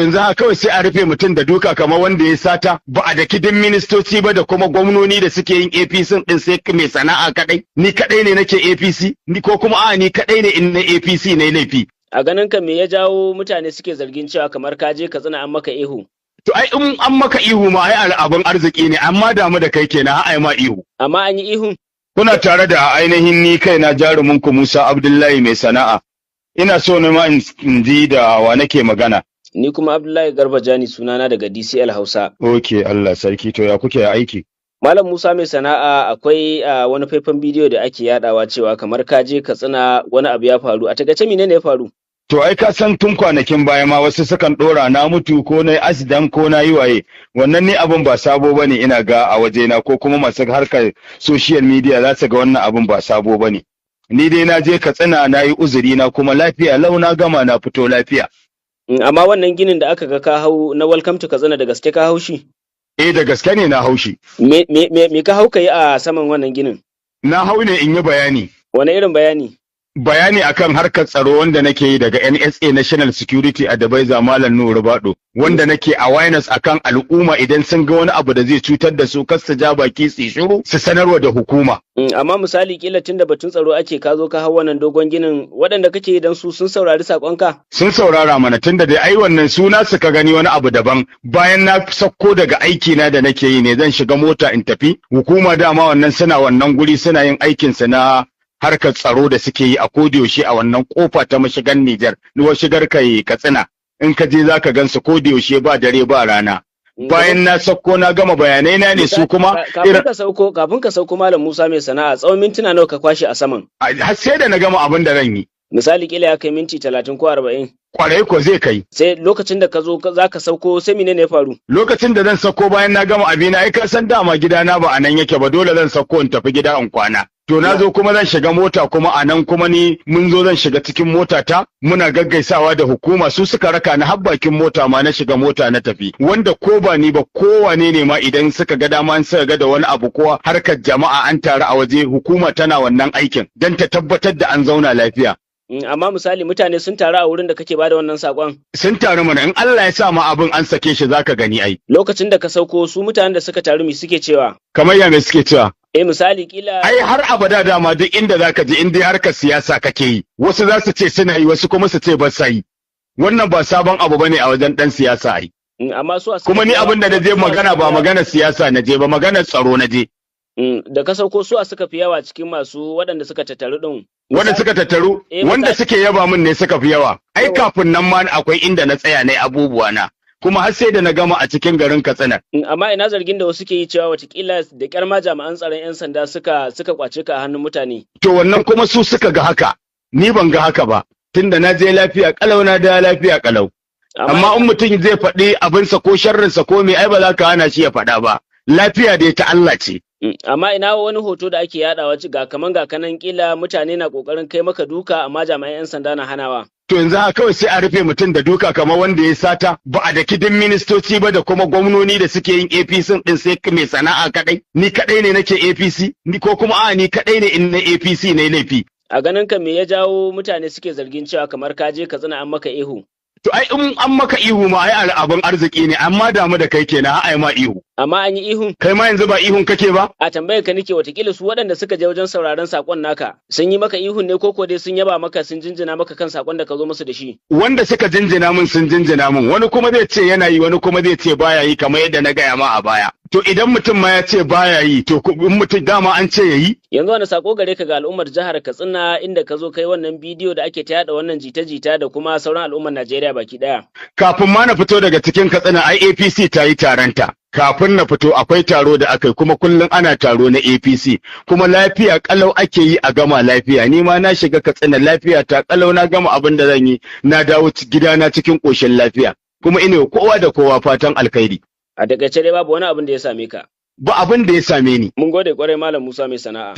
yanzu haka kawai sai a rufe mutum da duka kamar wanda ya sata, ba a daki din ministoci ba da kuma gwamnoni da suke yin APC din sai mai sana'a kadai. Ni kadai ne nake APC, ni ko kuma ni kadai ne in na APC ne laifi. A ganin ka me ya jawo mutane suke zargin cewa kamar ka je Katsina an maka ihu? To ai in an maka ihu ma ai abin arziki ne, amma damu da kai kenan ai ma ihu. Amma an yi ihun? Kuna tare da ainihin ni kaina jarumin ku Musa Abdullahi mai sana'a. Ina so ne ma in ji da wa nake magana. Ni kuma Abdullahi Garba Jani sunana daga DCL Hausa. Okay, Allah sarki, to ya kuke aiki? Malam Musa mai sana'a, akwai wani faifan bidiyo da ake yadawa cewa kamar ka je Katsina wani abu ya faru. A takaice menene ya faru? To ai ka san tun kwanakin baya ma wasu sukan dora na mutu ko na accident ko na yi waye. Wannan ni abin ba sabo bane ina ga a wajena, ko kuma masu harkar social media za su ga wannan abin ba sabo bane. Ni dai na je Katsina na yi uzuri na kuma lafiya lau na gama na fito lafiya. Amma wannan ginin da aka ga ka hau na Welcome to Katsina, da gaske ka hau shi? Da gaske ne na hau shi. Me ka hau ka yi a saman wannan ginin? Na hau ne in yi bayani. Wane irin bayani? Bayani akan harkar tsaro wanda nake yi daga NSA National Security Advisor Malam Nuhu Bado, wanda nake awareness akan al'umma idan sun ga wani abu da zai cutar da su kar su ja baki su shiru su sanarwa da hukuma. Amma misali kila tunda batun tsaro ake ka zo ka hau wannan dogon ginin, waɗanda kake idan su sun saurari sakonka? Sun saurara mana, tunda dai ai wannan suna suka gani wani abu daban. Bayan na sauko daga aiki na da nake yi ne zan shiga mota in tafi. Hukuma dama wannan suna wannan guri suna yin aikinsa na harkar tsaro da suke yi a kodiyaushe a wannan kofa ta mashigan Nijar, shigar kai Katsina. In ka je zaka gansu kodiyaushe ba dare ba rana. Bayan na sauko na gama bayanai na ne su kuma kafin ka sauko Malam Musa mai sana'a, tsawon mintuna nawa ka kwashe a saman? Har sai da na gama abin da ran yi. Misali kila ya kai minti 30 ko 40. Kwarai ko zai kai. Sai lokacin da ka zo za ka sauko sai menene ya faru? Lokacin da zan sauko bayan na gama abina, ai ka san dama gidana ba a nan yake ba, dole zan sauko in tafi gida in kwana. To na zo kuma zan shiga mota kuma a nan kuma mun zo zan shiga cikin mota ta, muna gaggaisawa da hukuma, su suka raka ni har bakin mota ma na shiga mota na tafi. Wanda ko ba ni ba kowane ne ma idan suka ga dama an suka ga da wani abu ko harkar jama'a an taru a waje, hukuma tana wannan aikin don ta tabbatar da an zauna lafiya. Amma misali mutane sun taru a wurin da kake bada wannan sakon? Sun taru mana, in Allah ya sa ma abin an sake shi zaka gani ai. Lokacin da ka sauko su mutanen da suka taru mi suke cewa? Kamar ya me suke cewa? Misali kila ai har abada dama duk inda zaka je in dai harkar siyasa kake yi, wasu za su ce suna yi, wasu kuma su ce ba sa yi. Wannan ba sabon abu bane a wajen dan siyasa ai. Amma su kuma ni abin da na je magana ba magana siyasa na je ba, magana tsaro na je. Da ka sauko su suka fi yawa cikin masu waɗanda suka tattaru din. Wanda suka tattaru, wanda suke yaba min ne suka fi yawa. Ai kafin nan ma akwai inda na tsaya ne abubuwa na. Kuma har sai da na gama a cikin garin Katsina. Amma ina zargin da wasu ke yi cewa watakila da kyar ma jami'an tsaron 'yan sanda suka kwace ka a hannun mutane. To wannan kuma su suka ga haka, ni ban ga haka ba, tunda na je lafiya kalau na da lafiya kalau. Amma in mutum zai faɗi abinsa ko sharrinsa ko me ai ba za ka hana shi ya faɗa ba. Lafiya dai ta Allah ce. Amma ina wani hoto da ake yadawa ga kanan kila mutane na kokarin kai maka duka amma jami'an 'yan sanda na hanawa. To yanzu haka kawai sai a rufe mutum da duka kamar wanda ya sata, ba a daki din ministoci ba da kuma gwamnoni da suke yin APC din sai mai sana'a kadai. Ni kadai ne nake APC, ni ko kuma ni kadai ne in na APC ne laifi. A ganin ka me ya jawo mutane suke zargin cewa kamar ka je Katsina an maka ihu? To ai in an maka ihu ma ai abin arziki ne, amma damu da kai kenan ai ma ihu. Amma an yi ihun? Kai ma yanzu ba ihun kake ba? A tambayar ka nake, watakila su waɗanda suka je wajen sauraron sakon naka sun yi maka ihun ne ko dai sun yaba maka, sun jinjina maka kan sakon da ka zo musu da shi? Wanda suka jinjina min sun jinjina min, wani kuma zai ce yana yi, wani kuma zai ce baya yi, kamar yadda na gaya ma a baya. To idan mutum ma ya ce baya yi, to in mutum dama an ce ya yi? Yanzu wani sako gare ka ga al'ummar jihar Katsina inda ka zo kai wannan bidiyo da ake ta yada wannan jita-jita da kuma sauran al'ummar Najeriya baki daya? Kafin ma na fito daga cikin Katsina, ai APC ta yi taronta. Kafin na fito akwai taro da aka yi, kuma kullum ana taro na APC, kuma lafiya kalau ake yi a gama lafiya. Ni ma na shiga Katsina lafiya ta kalau, na gama abin da zan yi, na dawo gidana cikin koshin lafiya. Kuma ina kowa da kowa fatan alkhairi. A takaice dai babu wani abin da ya same ka? Ba abin da ya same ni. Mun gode kwarai Malam Musa mai sana'a.